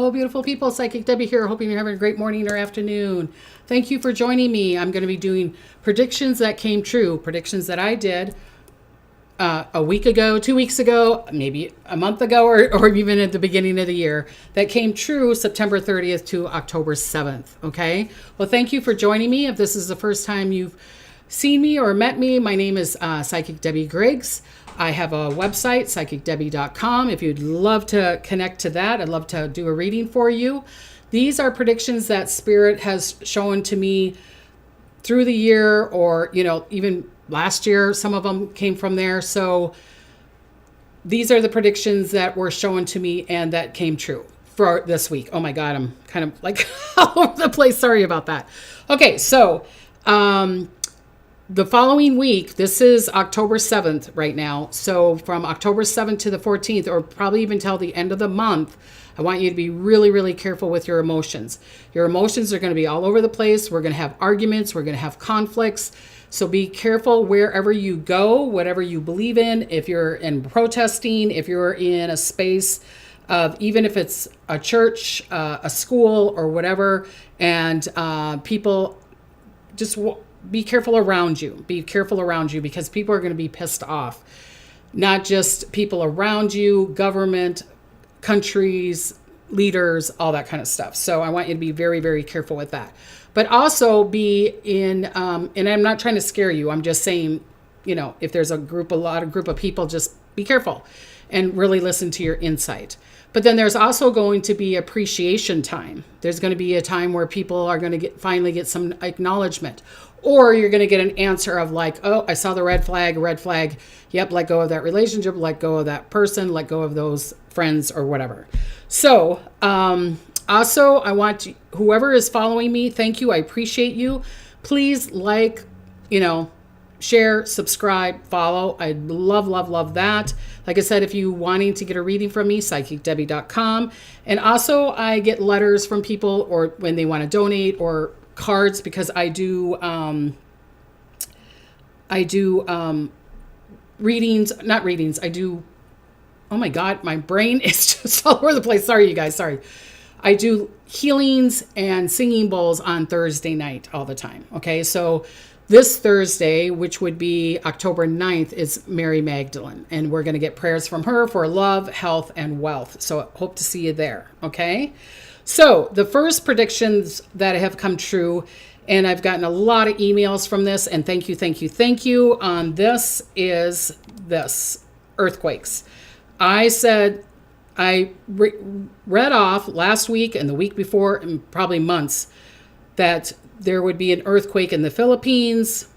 Hello, beautiful people. Psychic Debbie here. Hoping you're having a great morning or afternoon. Thank you for joining me. I'm going to be doing predictions that came true, predictions that I did a week ago, 2 weeks ago, maybe a month ago, or even at the beginning of the year that came true September 30th to October 7th. Okay. Well, thank you for joining me. If this is the first time you've seen me or met me, my name is Psychicdebbiegriggs. I have a website, psychicdebbie.com. If you'd love to connect to that, I'd love to do a reading for you. These are predictions that Spirit has shown to me through the year, or, even last year, some of them came from there. So these are the predictions that were shown to me and that came true for this week. Oh my God, I'm kind of like all over the place. Sorry about that. Okay, so the following week, this is October 7th right now. So from October 7th to the 14th, or probably even till the end of the month, I want you to be really, really careful with your emotions. Your emotions are going to be all over the place. We're going to have arguments. We're going to have conflicts. So be careful wherever you go, whatever you believe in. If you're in protesting, if you're in a space of, even if it's a church, a school, or whatever, and people just be careful around you. Be careful around you, because people are going to be pissed off. Not just people around you, government, countries, leaders, all that kind of stuff. So I want you to be very, very careful with that. But also be in, and I'm not trying to scare you. I'm just saying, if there's a group of people, just be careful and really listen to your insight. But then there's also going to be appreciation time. There's going to be a time where people are going to finally get some acknowledgement. Or you're going to get an answer of like, oh, I saw the red flag. Yep, let go of that relationship, let go of that person, let go of those friends or whatever. So also, I want whoever is following me, thank you. I appreciate you. Please share, subscribe, follow. I love that. Like I said, if you wanting to get a reading from me, psychicdebbie.com. And also I get letters from people, or when they want to donate, or cards, because I do readings, not readings. Oh my God, my brain is just all over the place. Sorry, you guys. Sorry. I do healings and singing bowls on Thursday night all the time. Okay. So this Thursday, which would be October 9th, is Mary Magdalene. And we're going to get prayers from her for love, health, and wealth. So hope to see you there. Okay. So the first predictions that have come true, and I've gotten a lot of emails from this, and thank you on this, is this: earthquakes. I said, I read off last week and the week before, and probably months, that there would be an earthquake in the Philippines.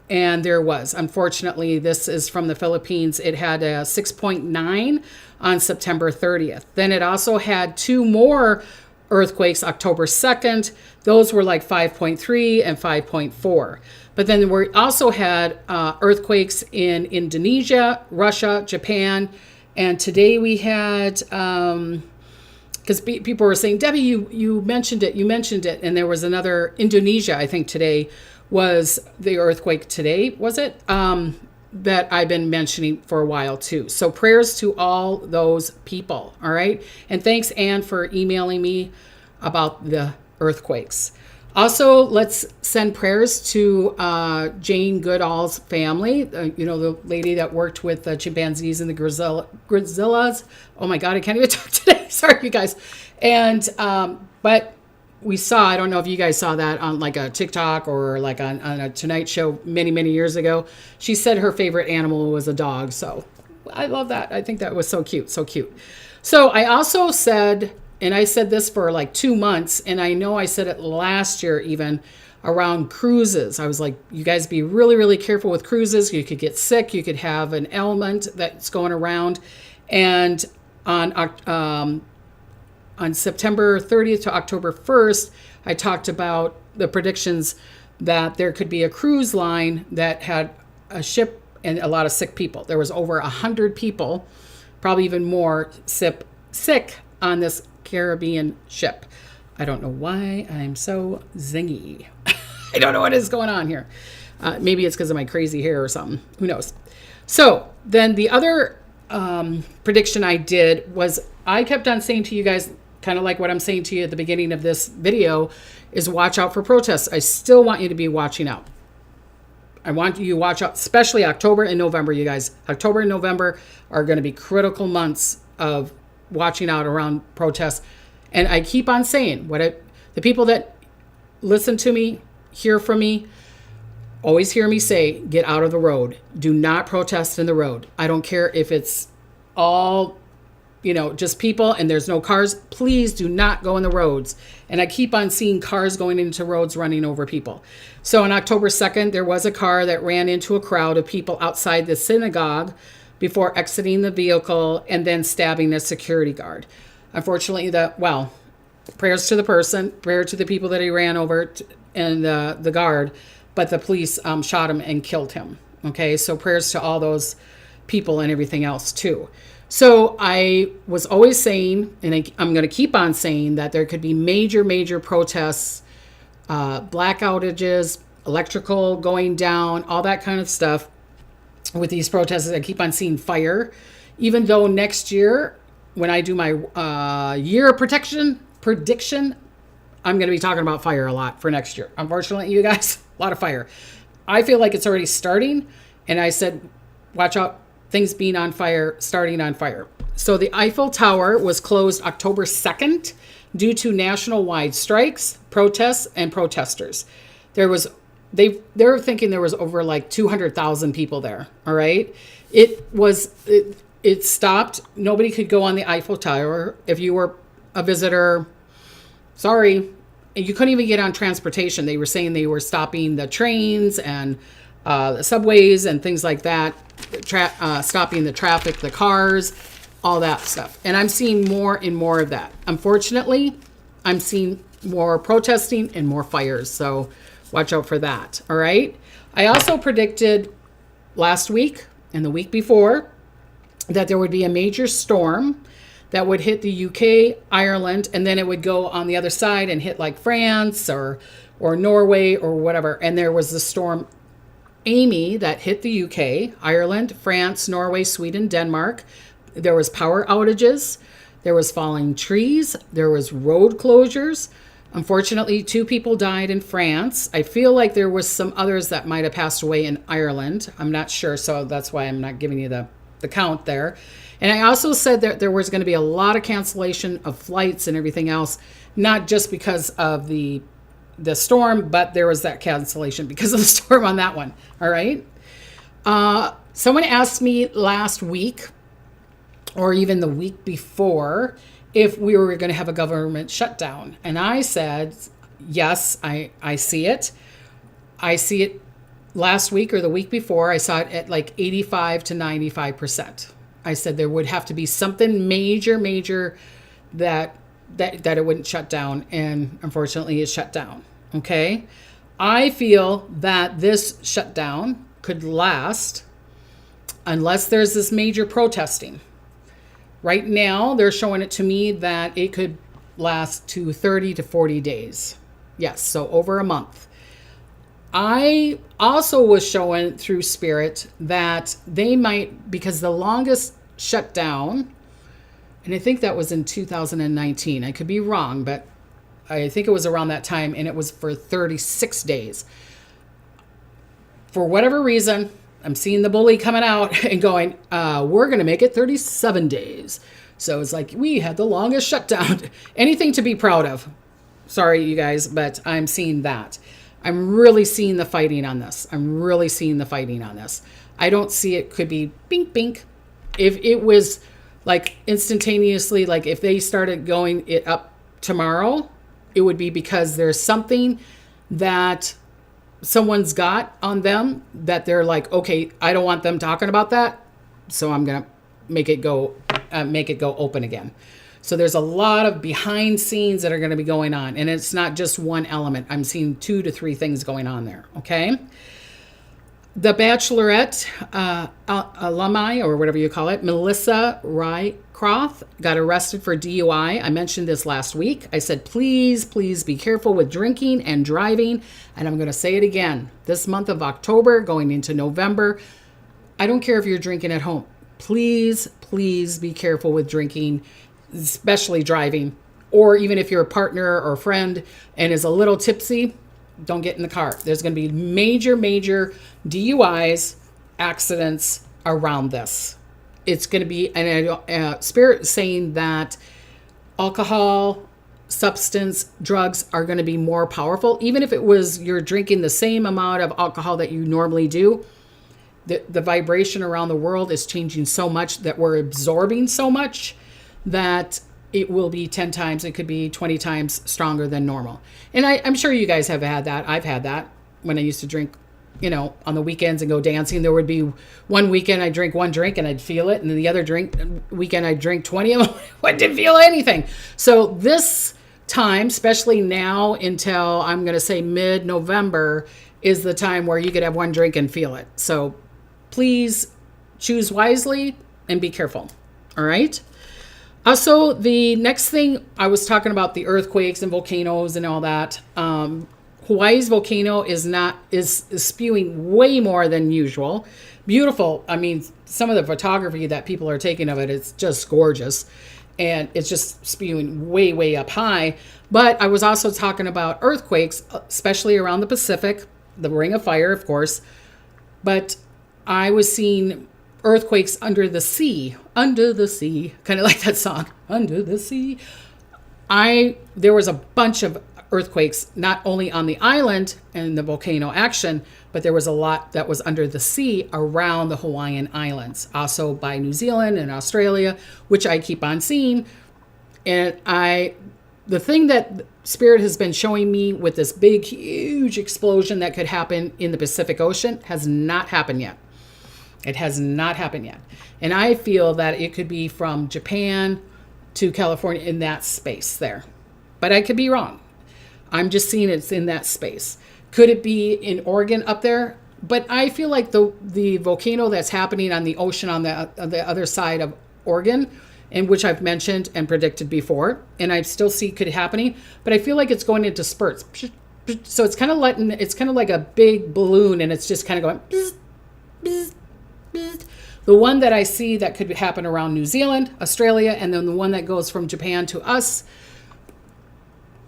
And there was. Unfortunately, this is from the Philippines. It had a 6.9 on September 30th. Then it also had two more earthquakes October 2nd. Those were like 5.3 and 5.4. But then we also had earthquakes in Indonesia, Russia, Japan. And today we had, because people were saying, Debbie, you mentioned it. And there was another, Indonesia, I think today was the earthquake today, was it? That I've been mentioning for a while too. So prayers to all those people, all right? And thanks, Anne, for emailing me about the earthquakes. Also, let's send prayers to Jane Goodall's family, the lady that worked with the chimpanzees and the gorillas. Oh my God, I can't even talk today. Sorry, you guys. And, but we saw, I don't know if you guys saw that on like a TikTok or like on a Tonight Show many, many years ago. She said her favorite animal was a dog. So I love that. I think that was so cute, so cute. So I also said, and I said this for like 2 months, and I know I said it last year even, around cruises. I was like, you guys be really, really careful with cruises. You could get sick. You could have an ailment that's going around. And on September 30th to October 1st, I talked about the predictions that there could be a cruise line that had a ship and a lot of sick people. There was over 100 people, probably even more, sick on this Caribbean ship. I don't know why I'm so zingy. I don't know what is going on here. Maybe it's because of my crazy hair or something. Who knows? So then the other prediction I did was, I kept on saying to you guys kind of like what I'm saying to you at the beginning of this video, is watch out for protests. I still want you to be watching out. I want you to watch out, especially October and November, you guys. October and November are going to be critical months of watching out around protests. And I keep on saying, the people that listen to me, hear from me, always hear me say, get out of the road. Do not protest in the road. I don't care if it's all, just people and there's no cars. Please do not go in the roads. And I keep on seeing cars going into roads running over people. So on October 2nd, there was a car that ran into a crowd of people outside the synagogue before exiting the vehicle and then stabbing a security guard. Unfortunately, prayers to the person, prayer to the people that he ran over and the guard, but the police shot him and killed him. Okay, so prayers to all those people and everything else too. So I was always saying, and I'm going to keep on saying, that there could be major, major protests, black outages, electrical going down, all that kind of stuff with these protests. I keep on seeing fire, even though next year, when I do my year prediction, I'm going to be talking about fire a lot for next year. Unfortunately, you guys, a lot of fire. I feel like it's already starting, and I said, watch out, things being on fire, starting on fire. So the Eiffel Tower was closed October 2nd due to national-wide strikes, protests, and protesters. They were thinking there was over like 200,000 people there. All right. It stopped. Nobody could go on the Eiffel Tower. If you were a visitor, sorry, you couldn't even get on transportation. They were saying they were stopping the trains and the subways and things like that, stopping the traffic, the cars, all that stuff. And I'm seeing more and more of that. Unfortunately, I'm seeing more protesting and more fires. So watch out for that. All right. I also predicted last week and the week before that there would be a major storm that would hit the UK, Ireland, and then it would go on the other side and hit like France or Norway or whatever. And there was the storm Amy that hit the UK, Ireland, France, Norway, Sweden, Denmark. There was power outages. There was falling trees. There was road closures. Unfortunately, 2 people died in France. I feel like there was some others that might have passed away in Ireland. I'm not sure, so that's why I'm not giving you the count there. And I also said that there was going to be a lot of cancellation of flights and everything else, not just because of the storm, but there was that cancellation because of the storm on that one. All right. Someone asked me last week or even the week before if we were going to have a government shutdown. And I said, yes, I see it. I see it last week or the week before. I saw it at like 85 to 95%. I said there would have to be something major that it wouldn't shut down. And unfortunately, it shut down. Okay. I feel that this shutdown could last unless there's this major protesting. Right now, they're showing it to me that it could last to 30 to 40 days. Yes, so over a month. I also was showing through Spirit that they might, because the longest shutdown, and I think that was in 2019. I could be wrong, but I think it was around that time, and it was for 36 days. For whatever reason, I'm seeing the bully coming out and going, we're going to make it 37 days. So it's like, we had the longest shutdown. Anything to be proud of. Sorry, you guys, but I'm seeing that. I'm really seeing the fighting on this. I don't see it could be bink, bink. If it was like instantaneously, like if they started going it up tomorrow, it would be because there's something that someone's got on them that they're like, okay, I don't want them talking about that, so I'm gonna make it go open again. So there's a lot of behind scenes that are going to be going on, and it's not just one element. I'm seeing 2 to 3 things going on there. Okay. The Bachelorette alumni, or whatever you call it, Melissa Rycroft, got arrested for DUI. I mentioned this last week. I said, please be careful with drinking and driving. And I'm going to say it again. This month of October, going into November, I don't care if you're drinking at home. Please be careful with drinking, especially driving, or even if you're a partner or a friend and is a little tipsy, don't get in the car. There's going to be major, major DUIs, accidents around this. It's going to be, and Spirit is saying that alcohol, substance, drugs are going to be more powerful. Even if it was you're drinking the same amount of alcohol that you normally do, the vibration around the world is changing so much that we're absorbing so much that it will be 10 times, it could be 20 times stronger than normal. And I'm sure you guys have had that. I've had that when I used to drink, on the weekends and go dancing. There would be one weekend I'd drink one drink and I'd feel it. And then the other weekend I'd drink 20 of them. I didn't feel anything. So this time, especially now until I'm going to say mid-November, is the time where you could have one drink and feel it. So please choose wisely and be careful. All right. Also, the next thing I was talking about, the earthquakes and volcanoes and all that. Hawaii's volcano is spewing way more than usual. Beautiful. I mean, some of the photography that people are taking of it, it's just gorgeous. And it's just spewing way, way up high. But I was also talking about earthquakes, especially around the Pacific, the Ring of Fire, of course. But I was seeing earthquakes under the sea, kind of like that song, Under the Sea. There was a bunch of earthquakes, not only on the island and the volcano action, but there was a lot that was under the sea around the Hawaiian Islands, also by New Zealand and Australia, which I keep on seeing. And the thing that Spirit has been showing me with this big, huge explosion that could happen in the Pacific Ocean has not happened yet. It has not happened yet. And I feel that it could be from Japan to California in that space there. But I could be wrong. I'm just seeing it's in that space. Could it be in Oregon up there? But I feel like the volcano that's happening on the ocean on the other side of Oregon, and which I've mentioned and predicted before, and I still see could happening, but I feel like it's going into spurts. So it's kind of like a big balloon, and it's just kind of going bzz, bzz, bzz. The one that I see that could happen around New Zealand, Australia, and then the one that goes from Japan to us,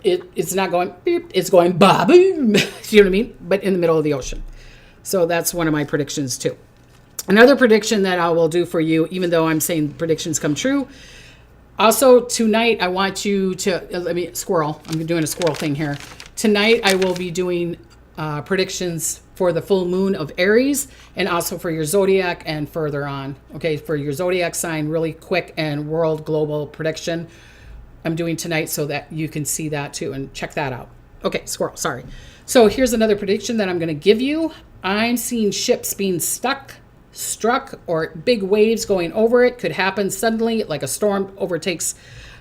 it's not going beep, it's going ba boom. You know what I mean? But in the middle of the ocean. So that's one of my predictions too. Another prediction that I will do for you, even though I'm saying predictions come true. Also tonight, I want you to, squirrel. I'm doing a squirrel thing here. Tonight, I will be doing predictions for the full moon of Aries and also for your zodiac and further on. Okay, for your zodiac sign, really quick and world global prediction. I'm doing tonight so that you can see that too and check that out. Okay, squirrel, sorry. So here's another prediction that I'm going to give you. I'm seeing ships being struck, or big waves going over it. Could happen suddenly, like a storm overtakes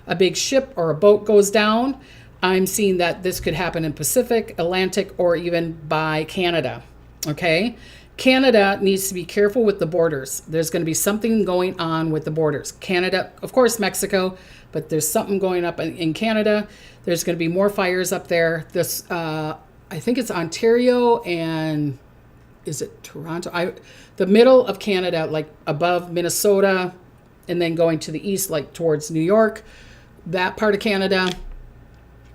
a big ship or a boat goes down. I'm seeing that this could happen in Pacific, Atlantic, or even by Canada. Okay? Canada needs to be careful with the borders. There's going to be something going on with the borders. Canada, of course, Mexico, but there's something going up in Canada. There's going to be more fires up there. This, I think it's Ontario and is it Toronto? The middle of Canada, like above Minnesota, and then going to the east, like towards New York, that part of Canada.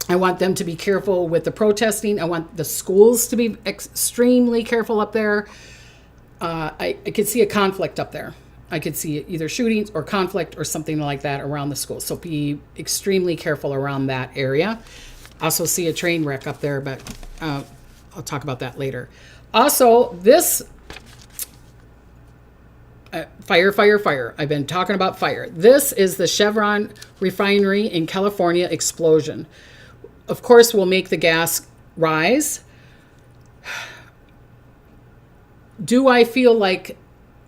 I want them to be careful with the protesting. I want the schools to be extremely careful up there. I could see a conflict up there. I could see either shootings or conflict or something like that around the schools. So be extremely careful around that area. Also see a train wreck up there, but I'll talk about that later. Also, this fire. I've been talking about fire. This is the Chevron refinery in California explosion. Of course, will make the gas rise. Do I feel like,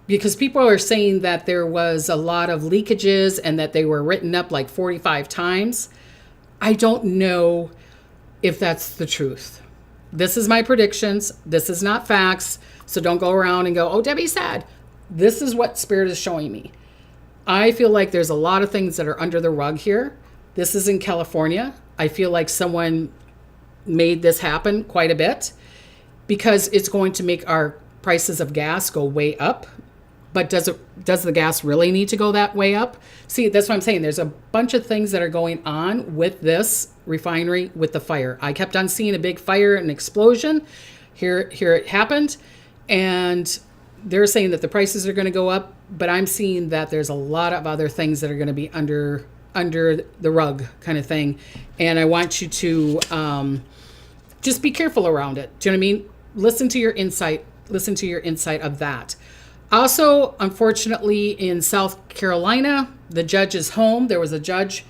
because people are saying that there was a lot of leakages and that they were written up like 45 times. I don't know if that's the truth. This is my predictions. This is not facts. So don't go around and go, oh, Debbie said. This is what Spirit is showing me. I feel like there's a lot of things that are under the rug here. This is in California. I feel like someone made this happen quite a bit because it's going to make our prices of gas go way up. But does the gas really need to go that way up? See, that's what I'm saying. There's a bunch of things that are going on with this refinery with the fire. I kept on seeing a big fire and explosion. Here it happened. And they're saying that the prices are going to go up, but I'm seeing that there's a lot of other things that are going to be under the rug kind of thing. And I want you to just be careful around it. Do you know what I mean? Listen to your insight of that. Also, unfortunately, in South Carolina, the judge's home, there was a judge,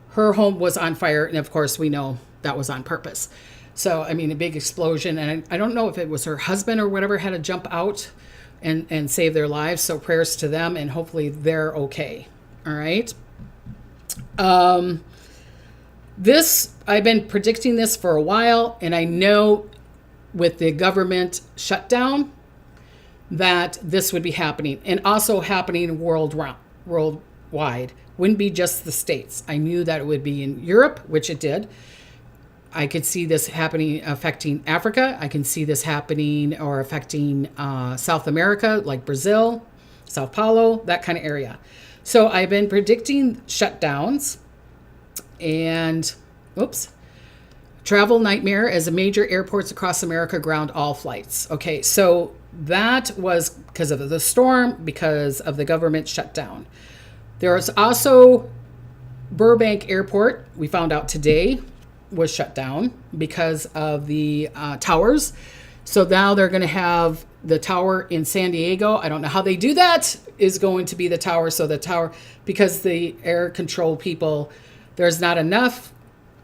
her home was on fire. And of course, we know that was on purpose. So, I mean, a big explosion. And I don't know if it was her husband or whatever had to jump out and save their lives. So prayers to them, and hopefully they're okay. All right. I've been predicting this for a while, and I know with the government shutdown that this would be happening, and also happening worldwide. Wouldn't be just the States. I knew that it would be in Europe, which it did. I could see this happening, affecting Africa. I can see this happening or affecting South America, like Brazil, Sao Paulo, that kind of area. So I've been predicting shutdowns and, travel nightmare as a major airports across America ground all flights. Okay, so that was because of the storm, because of the government shutdown. There was also Burbank Airport, we found out today, was shut down because of the towers. So now they're going to have the tower in San Diego. I don't know how they do that, is going to be the tower. So the tower, because the air control people, there's not enough.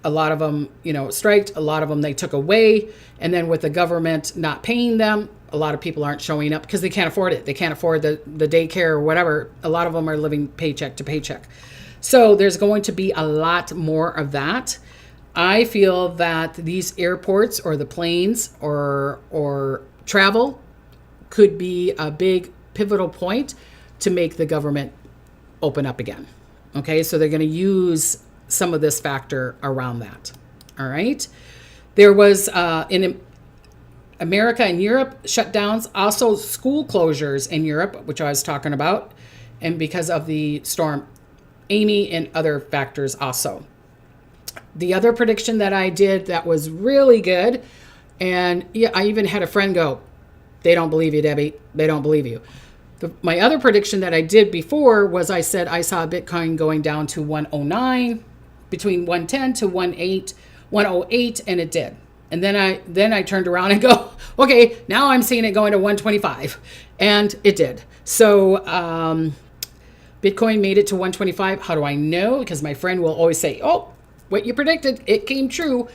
A lot of them, striked. A lot of them they took away. And then with the government not paying them, a lot of people aren't showing up because they can't afford it. They can't afford the daycare or whatever. A lot of them are living paycheck to paycheck. So there's going to be a lot more of that. I feel that these airports or the planes or travel could be a big pivotal point to make the government open up again. Okay, so they're going to use some of this factor around that. All right. There was in America and Europe shutdowns, also school closures in Europe, which I was talking about, and because of the storm Amy and other factors also. The other prediction that I did that was really good, and yeah, I even had a friend go, "They don't believe you, Debbie. They don't believe you." My other prediction that I did before was I said I saw Bitcoin going down to 109, between 110 to 108, and it did. And then I turned around and go, okay, now I'm seeing it going to 125, and it did. So Bitcoin made it to 125. How do I know? Because my friend will always say, "Oh, what you predicted, it came true."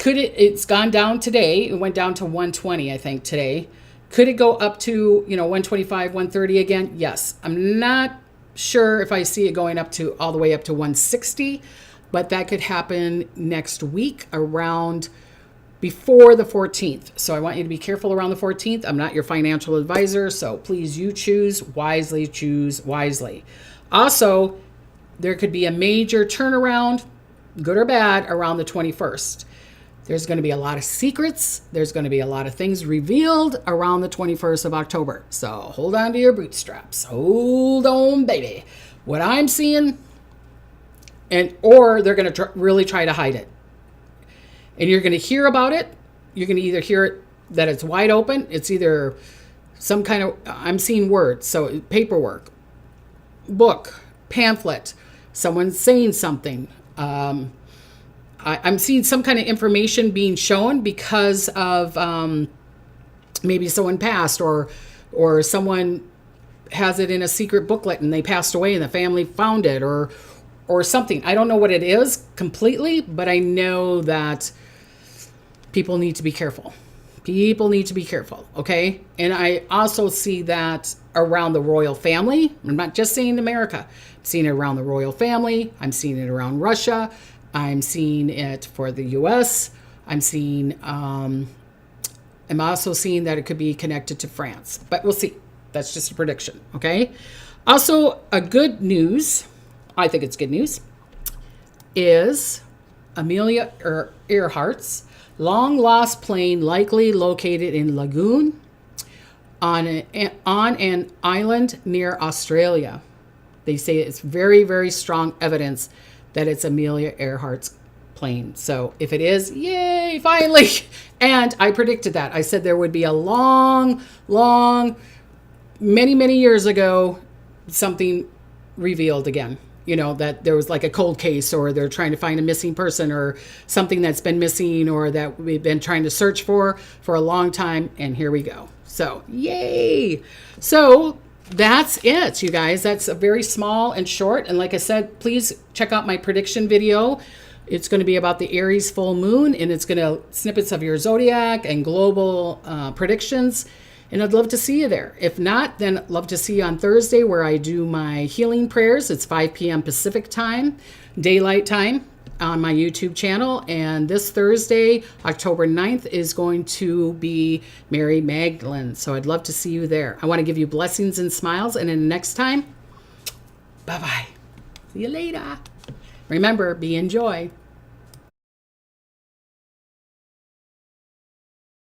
It's gone down today. It went down to 120, I think, today. Could it go up to, 125, 130 again? Yes. I'm not sure if I see it going up to all the way up to 160, but that could happen next week around before the 14th. So I want you to be careful around the 14th. I'm not your financial advisor, so please, you choose wisely, choose wisely. Also, there could be a major turnaround, good or bad, around the 21st. There's going to be a lot of secrets. There's going to be a lot of things revealed around the 21st of October. So hold on to your bootstraps. Hold on, baby. What I'm seeing, or they're going to really try to hide it. And you're going to hear about it. You're going to either hear it that it's wide open. It's either some kind of, I'm seeing words. So paperwork, book, pamphlet, someone saying something. I'm seeing some kind of information being shown because of maybe someone passed or someone has it in a secret booklet and they passed away and the family found it or something. I don't know what it is completely, but I know that people need to be careful. People need to be careful, okay? And I also see that around the royal family. I'm not just saying America. I'm seeing it around the royal family. I'm seeing it around Russia. I'm seeing it for the U.S. I'm also seeing that it could be connected to France, but we'll see. That's just a prediction, okay? Also, a good news, I think it's good news, is Amelia Earhart's long-lost plane likely located in Lagoon. on an island near Australia. They say it's very, very strong evidence that it's Amelia Earhart's plane. So if it is, yay, finally. And I predicted that. I said there would be a long, many years ago, something revealed again. You know, that there was like a cold case, or they're trying to find a missing person, or something that's been missing, or that we've been trying to search for a long time. And here we go. So yay. So that's it, you guys. That's a very small and short. And like I said, please check out my prediction video. It's going to be about the Aries full moon, and it's going to snippets of your zodiac and global predictions. And I'd love to see you there. If not, then I'd love to see you on Thursday, where I do my healing prayers. It's 5 p.m. Pacific time, daylight time, on my YouTube channel. And this Thursday, October 9th, is going to be Mary Magdalene. So I'd love to see you there. I want to give you blessings and smiles. And until next time, bye-bye. See you later. Remember, be in joy.